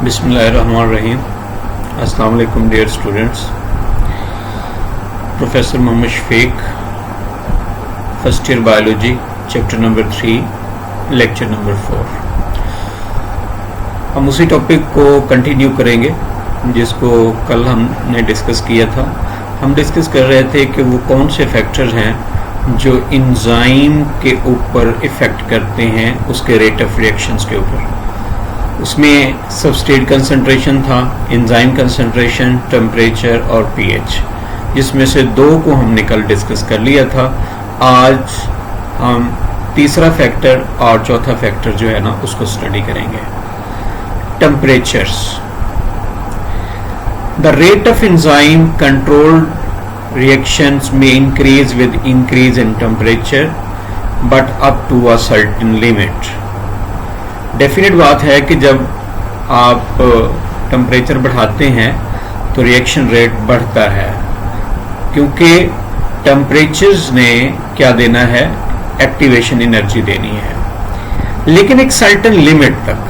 बिस्मिल्लाहिर्रहमानिर्रहीम। अस्सलाम वालेकुम dear students. Professor Mohammad Shafiq, first year biology, chapter number 3, lecture number 4। हम उसी टॉपिक को कंटिन्यू करेंगे जिसको कल हमने डिस्कस किया था। हम डिस्कस कर रहे थे कि वो कौन से फैक्टर्स हैं जो इंजाइम के ऊपर इफ़ेक्ट करते हैं उसके रेट ऑफ रिएक्शंस के ऊपर। उसमें सबस्ट्रेट कंसंट्रेशन था, एंजाइम कंसंट्रेशन, टेम्परेचर और पीएच, जिसमें से दो को हमने कल डिस्कस कर लिया था। आज हम तीसरा फैक्टर और चौथा फैक्टर जो है ना उसको स्टडी करेंगे। Temperatures. The rate of enzyme controlled reactions में increase with increase in temperature but up to a certain limit. Definite बात है कि जब आप टेम्परेचर बढ़ाते हैं तो रिएक्शन रेट बढ़ता है, क्योंकि टेम्परेचर्स ने क्या देना है, एक्टिवेशन एनर्जी देनी है, लेकिन एक सर्टेन लिमिट तक।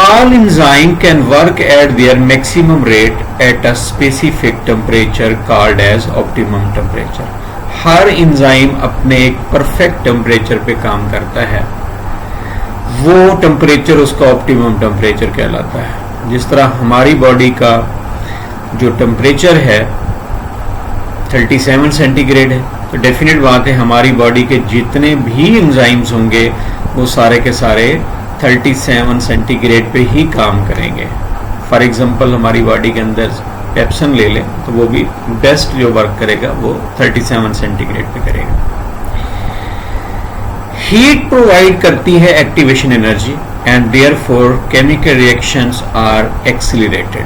All enzyme can work at their maximum rate at a specific temperature called as optimum temperature. हर एंजाइम अपने एक परफेक्ट टेम्परेचर पे काम करता है, वो टेम्परेचर उसका ऑप्टिमम टेम्परेचर कहलाता है। जिस तरह हमारी बॉडी का जो टेम्परेचर है 37 सेंटीग्रेड है, तो डेफिनेट बात है हमारी बॉडी के जितने भी एंजाइम्स होंगे वो सारे के सारे 37 सेंटीग्रेड पे ही काम करेंगे। फॉर एग्जांपल हमारी बॉडी के अंदर पेप्सन ले लें तो वो भी बेस्ट जो वर्क करेगा वो 37 सेंटीग्रेड पे करेगा। हीट प्रोवाइड करती है activation energy and therefore chemical reactions are accelerated.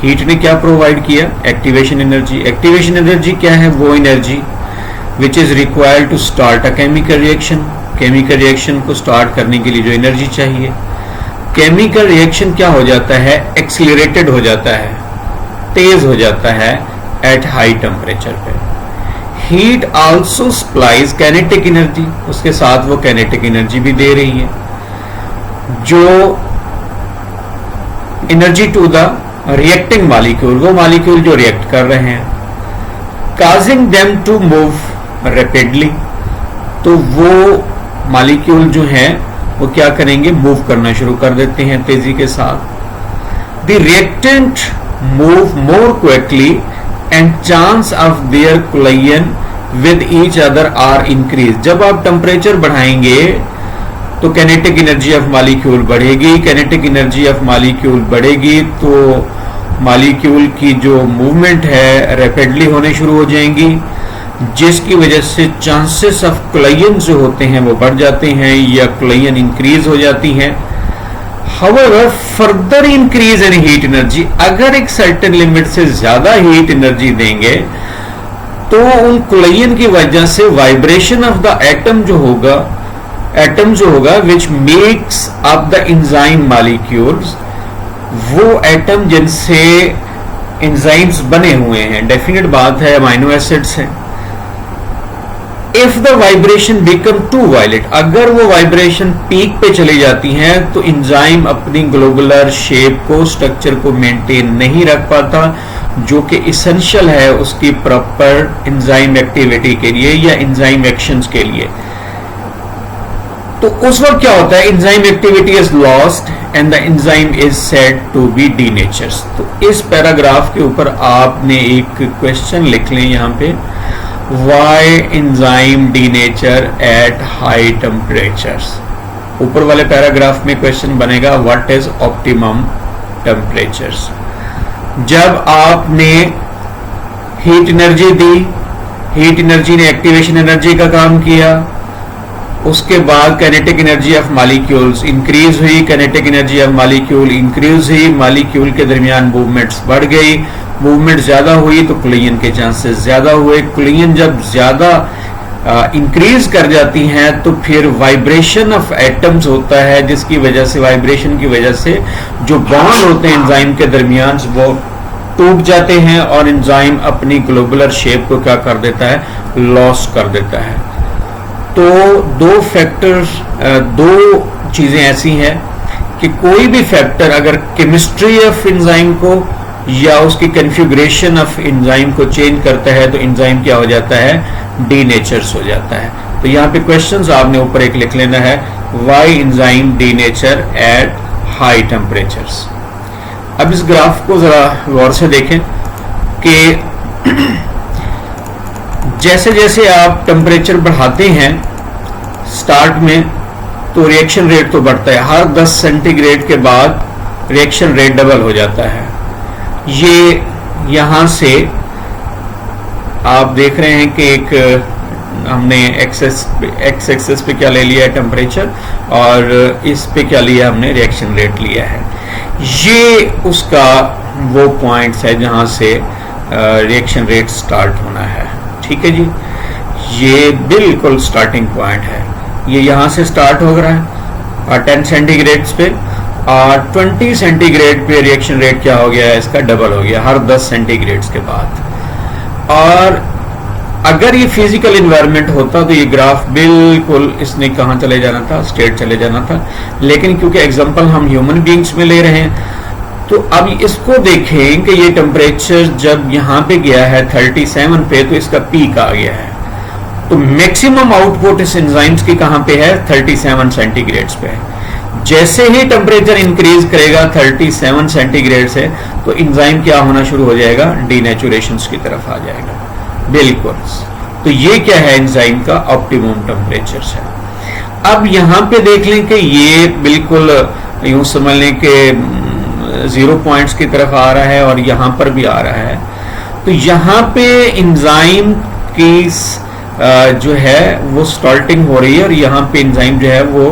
Heat ने क्या प्रोवाइड किया, एक्टिवेशन एनर्जी। एक्टिवेशन एनर्जी क्या है, वो energy which is required to start a chemical reaction. Chemical reaction को स्टार्ट करने के लिए जो एनर्जी चाहिए। केमिकल रिएक्शन क्या हो जाता है, एक्सीलरेटेड हो जाता है, तेज हो जाता है एट हाई टेम्परेचर पे। Heat also supplies kinetic energy, उसके साथ वो कैनेटिक एनर्जी भी दे रही है, जो energy to the reacting molecule, वो मॉलिक्यूल जो रिएक्ट कर रहे हैं, causing them to move rapidly. तो वो मॉलिक्यूल जो हैं वो क्या करेंगे, मूव करना शुरू कर देते हैं तेजी के साथ। The reactant move more quickly and chance of their collision with each other are increase. जब आप टेम्परेचर बढ़ाएंगे तो कैनेटिक एनर्जी ऑफ मॉलिक्यूल बढ़ेगी। कैनेटिक एनर्जी ऑफ मॉलिक्यूल बढ़ेगी तो मॉलिक्यूल की जो मूवमेंट है रैपिडली होने शुरू हो जाएंगी, जिसकी वजह से चांसेस ऑफ कोलिजन जो होते हैं वो बढ़ जाते हैं या कोलिजन इंक्रीज हो जाती हैं। However, further increase in heat energy, अगर एक सर्टेन लिमिट से ज्यादा हीट एनर्जी देंगे तो उन कोलिजन की वजह से वाइब्रेशन ऑफ द एटम जो होगा which makes up the enzyme molecules, वो एटम जिनसे एंजाइम्स बने हुए हैं, डेफिनेट बात है अमाइनो एसिड्स हैं। If the vibration become too violent, अगर वो वाइब्रेशन पीक पे चली जाती हैं तो एंजाइम अपनी ग्लोबुलर शेप को, स्ट्रक्चर को मेंटेन नहीं रख पाता, जो कि इसेंशियल है उसकी प्रॉपर एंजाइम एक्टिविटी के लिए या एंजाइम एक्शंस के लिए। तो उस वक्त क्या होता है, enzyme activity is lost and the enzyme is said to be denatures. तो इस पैराग्राफ के ऊपर आपने एक क्वेश्चन लिख लें यहां पे, Why enzyme denature at high temperatures? ऊपर वाले पैराग्राफ में क्वेश्चन बनेगा What is optimum temperatures? जब आपने हीट एनर्जी दी, हीट एनर्जी ने एक्टिवेशन एनर्जी का काम किया, उसके बाद kinetic energy of molecules increase हुई, kinetic energy of molecule increase हुई, मॉलिक्यूल के दरमियान मूवमेंट्स बढ़ गई, मूवमेंट ज्यादा हुई तो कोलिजन के चांसेस ज्यादा हुए। कोलिजन जब ज्यादा इंक्रीज कर जाती हैं तो फिर वाइब्रेशन ऑफ एटम्स होता है, जिसकी वजह से, वाइब्रेशन की वजह से जो बॉन्ड होते हैं एंजाइम के दरमियान वो टूट जाते हैं और एंजाइम अपनी ग्लोबुलर शेप को क्या कर देता है, लॉस कर देता है। तो दो फैक्टर्स, दो चीजें ऐसी हैं कि कोई भी फैक्टर अगर केमिस्ट्री ऑफ एंजाइम को या उसकी कॉन्फ़िगरेशन ऑफ एंजाइम को चेंज करता है तो एंजाइम क्या हो जाता है, डीनेचर्स हो जाता है। तो यहाँ पे क्वेश्चंस आपने ऊपर एक लिख लेना है, why enzyme denature at high temperatures. अब इस ग्राफ को जरा गौर से देखें कि जैसे जैसे आप टेम्परेचर बढ़ाते हैं स्टार्ट में तो रिएक्शन रेट तो बढ़ता है, हर 10 सेंटीग्रेड के बाद रिएक्शन रेट डबल हो जाता है। ये यहां से आप देख रहे हैं कि एक हमने एक्स एक्सेस पे क्या ले लिया है, टेम्परेचर, और इस पे क्या लिया हमने, रिएक्शन रेट लिया है। ये उसका वो पॉइंट्स है जहां से रिएक्शन रेट स्टार्ट होना है। ठीक है जी, ये बिल्कुल स्टार्टिंग पॉइंट है। ये यहां से स्टार्ट हो रहा है 10 सेंटीग्रेड पे, और 20 सेंटीग्रेड पे रिएक्शन रेट क्या हो गया है, इसका डबल हो गया हर 10 सेंटीग्रेड के बाद। और अगर ये फिजिकल इन्वायरमेंट होता तो ये ग्राफ बिल्कुल इसने कहाँ चले जाना था, स्ट्रेट चले जाना था। लेकिन क्योंकि एग्जांपल हम ह्यूमन बीइंग्स में ले रहे हैं, तो अब इसको देखें कि ये टेम्परेचर जब यहाँ पे गया है 37 पे, तो इसका पीक आ गया है। तो मैक्सिमम आउटपुट इस एंजाइम्स की कहाँ पे है, 37 सेंटीग्रेड पे है। जैसे ही टेम्परेचर इंक्रीज करेगा 37 सेंटीग्रेड से, तो एंजाइम क्या होना शुरू हो जाएगा, डीनेचुरेशन की तरफ आ जाएगा। बिल्कुल। तो ये क्या है, एंजाइम का ऑप्टिमम टेम्परेचर है। अब यहाँ पे देख लें कि ये बिल्कुल यूं समझ लें कि 0 पॉइंट्स की तरफ आ रहा है और यहाँ पर भी आ रहा है। तो यहाँ पे एंजाइम की जो है वो स्टार्टिंग हो रही है, और यहाँ पे एंजाइम जो है वो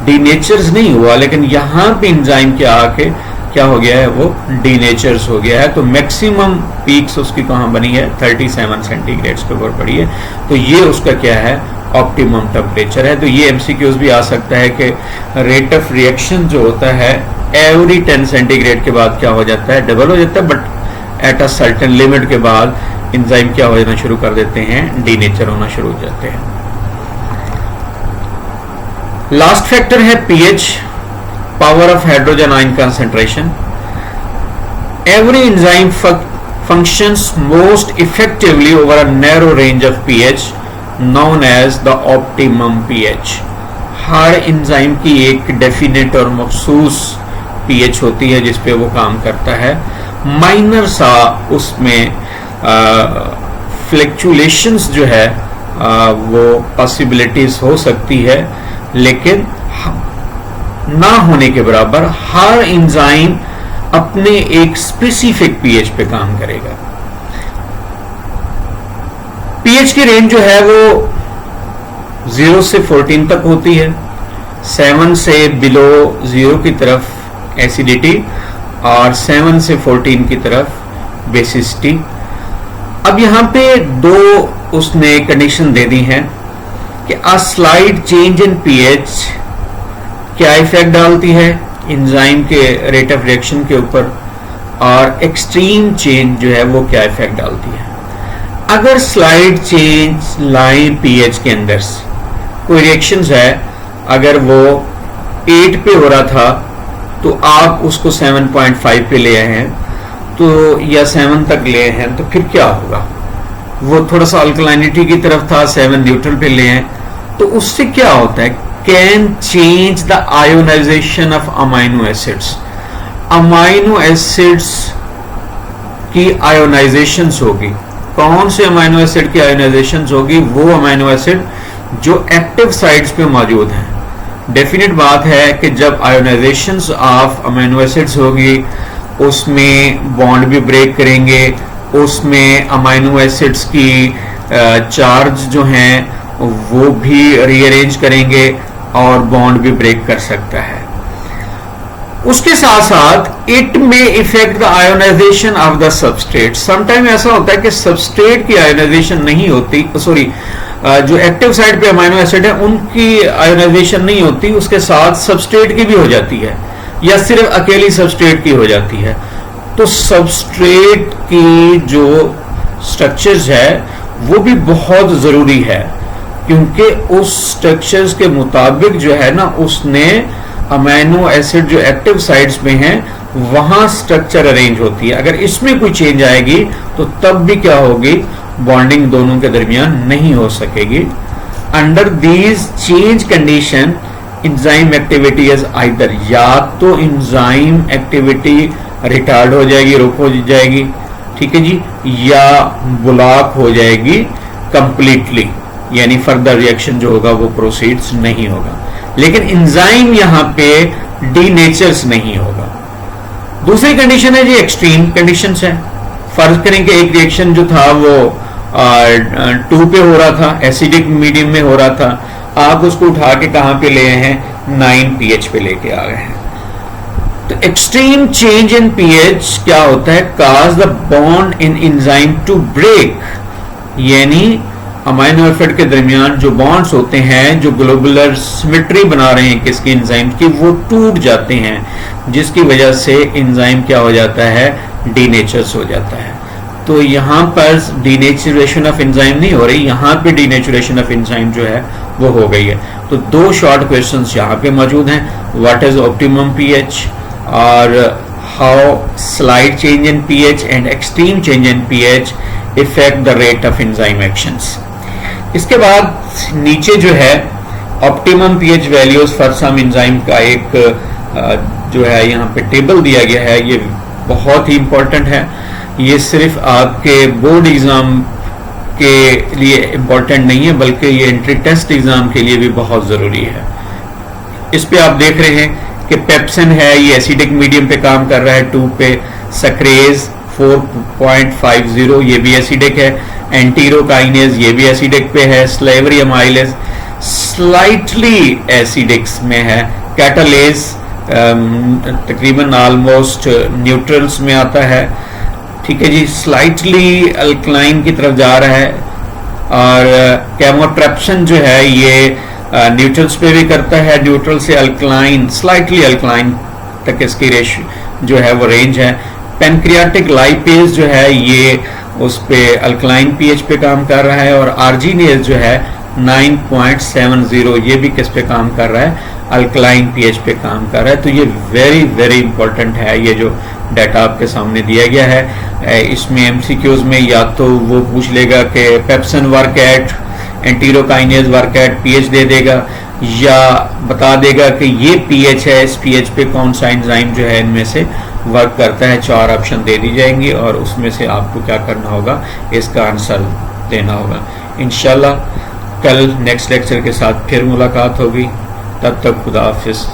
डीनेचर्स नहीं हुआ, लेकिन यहाँ पे एंजाइम के आके क्या हो गया है, वो डीनेचर्स हो गया है। तो मैक्सिमम पीक्स उसकी कहाँ बनी है, 37 सेंटीग्रेड के ऊपर पड़ी है। तो ये उसका क्या है, ऑप्टिमम टेम्परेचर है। तो ये एमसीक्यूज भी आ सकता है कि रेट ऑफ रिएक्शन जो होता है एवरी 10 सेंटीग्रेड के बाद क्या हो जाता है, डबल हो जाता है, but at a certain limit के बाद एंजाइम क्या होना शुरू कर देते हैं, डीनेचर होना शुरू हो जाते हैं। लास्ट फैक्टर है pH, power of hydrogen ion concentration. Every enzyme functions most effectively over a narrow range of pH known as the optimum pH। Her enzyme की एक डेफिनेट और मखसूस pH होती है जिस पे वो काम करता है। माइनर सा उसमें फ्लक्चुएशंस जो है वो पॉसिबिलिटीज हो सकती है, लेकिन ना होने के बराबर हर एंजाइम अपने एक स्पेसिफिक पीएच पे काम करेगा। पीएच की रेंज जो है वो 0 से 14 तक होती है। 7 से बिलो 0 की तरफ एसिडिटी और 7 से 14 की तरफ बेसिसिटी। अब यहां पे दो उसने कंडीशन दे दी है कि अ स्लाइड चेंज इन पीएच क्या इफेक्ट डालती है एंजाइम के रेट ऑफ रिएक्शन के ऊपर, और एक्सट्रीम चेंज जो है वो क्या इफेक्ट डालती है। अगर स्लाइड चेंज लाए पीएच के अंदर कोई रिएक्शंस है, अगर वो 8 पे हो रहा था तो आप उसको 7.5 पे ले आए हैं तो या 7 तक ले आए हैं, तो फिर क्या होगा, वो थोड़ा सा अल्कलाइनिटी की तरफ था, 7 न्यूट्रल पे ले आए, तो उससे क्या होता है, can change the ionization of amino acids. Amino acids की आयोनाइजेशन होगी। कौन से अमाइनो एसिड की आयोनाइजेशन होगी, वो अमाइनो एसिड जो एक्टिव साइट्स पे मौजूद हैं। डेफिनेट बात है कि जब आयोनाइजेशन ऑफ अमाइनो एसिड्स होगी उसमें बॉन्ड भी ब्रेक करेंगे, उसमें अमाइनो एसिड्स की चार्ज जो हैं वो भी रीअरेंज करेंगे और बॉन्ड भी ब्रेक कर सकता है। उसके साथ साथ it may affect the ionization of the substrate. Sometime ऐसा होता है कि सबस्ट्रेट की आयोनाइजेशन नहीं होती, सॉरी जो एक्टिव साइड पे अमाइनो एसिड है उनकी आयोनाइजेशन नहीं होती, उसके साथ सबस्ट्रेट की भी हो जाती है या सिर्फ अकेली सबस्ट्रेट की हो जाती है। तो सबस्ट्रेट की जो स्ट्रक्चर्स है वो भी बहुत जरूरी है, क्योंकि उस स्ट्रक्चर्स के मुताबिक जो है ना उसने अमीनो एसिड जो एक्टिव साइट्स में हैं वहां स्ट्रक्चर अरेंज होती है। अगर इसमें कोई चेंज आएगी तो तब भी क्या होगी, बॉन्डिंग दोनों के दरमियान नहीं हो सकेगी। Under these change condition enzyme activity is either, या तो एंजाइम एक्टिविटी रिटार्ड हो जाएगी, रोक हो जाएगी, ठीक है जी, या ब्लॉक हो जाएगी कंप्लीटली, यानी फर्दर रिएक्शन जो होगा वो प्रोसीड्स नहीं होगा। लेकिन एंजाइम यहां पे डीनेचर्स नहीं होगा। दूसरी कंडीशन है जी एक्सट्रीम कंडीशंस है। फर्ज करें कि एक रिएक्शन जो था वो 2 पे हो रहा था, एसिडिक मीडियम में हो रहा था, आप उसको उठा के कहां पे ले आए हैं, 9 pH पे लेके आ गए हैं। तो एक्सट्रीम चेंज इन pH क्या होता है, cause the bond in enzyme to break, यानी अमाइनो एसिड के दरमियान जो बॉन्ड्स होते हैं, जो ग्लोबुलर सिमेट्री बना रहे हैं किसकी, एंजाइम की, वो टूट जाते हैं, जिसकी वजह से एंजाइम क्या हो जाता है, डीनेचर्स हो जाता है। तो यहां पर डीनेचुरेशन ऑफ एंजाइम नहीं हो रही, यहां पे डीनेचुरेशन ऑफ एंजाइम जो है वो हो गई है। तो 2 शॉर्ट क्वेश्चंस यहां पे मौजूद हैं, व्हाट इज ऑप्टिमम पीएच और how slight change in pH and extreme change in pH affect the rate of enzyme actions. इसके बाद नीचे जो है optimum pH values for some enzyme का एक जो है यहाँ पे टेबल दिया गया है। ये बहुत ही इंपॉर्टेंट है, ये सिर्फ आपके बोर्ड एग्जाम के लिए इंपॉर्टेंट नहीं है बल्कि ये एंट्री टेस्ट एग्जाम के लिए भी बहुत जरूरी है। इस पे आप देख रहे हैं कि पेप्सिन है, ये एसिडिक मीडियम पे काम कर रहा है 2 पे, सक्रेज 4.50 ये भी एसिडिक है, एंटीरोकाइनेज ये भी एसिडिक पे है, स्लेवरी अमाइलेज स्लाइटली एसिडिक्स में है, कैटालेज तकरीबन ऑलमोस्ट न्यूट्रल्स में आता है, ठीक है जी, स्लाइटली अल्कलाइन की तरफ जा रहा है। और कैमोट्रेप्शन जो है ये न्यूट्रल्स पे भी करता है, न्यूट्रल से अल्कलाइन, स्लाइटली अल्कलाइन तक इसकी रेशियो जो है वो रेंज है। पेनक्रियाटिक लाइपेज जो है ये उस पे अल्कलाइन पीएच पे काम कर रहा है, और आर्जिनेज जो है 9.70 ये भी किस पे काम कर रहा है, अल्कलाइन पीएच पे काम कर रहा है। तो ये वेरी वेरी इंपॉर्टेंट है, ये जो डाटा आपके सामने दिया गया है। इसमें एमसीक्यूज में या तो वो पूछ लेगा कि pepsin work at, enterokinase work at, pH दे देगा, या बता देगा कि ये पीएच है, इस पीएच पे कौन सा एंजाइम जो है इनमें से वर्क करता है। 4 ऑप्शन दे दी जाएंगे और उसमें से आपको क्या करना होगा, इसका आंसर देना होगा। इंशाल्लाह कल नेक्स्ट लेक्चर के साथ फिर मुलाकात होगी, तब तक खुदा हाफिज।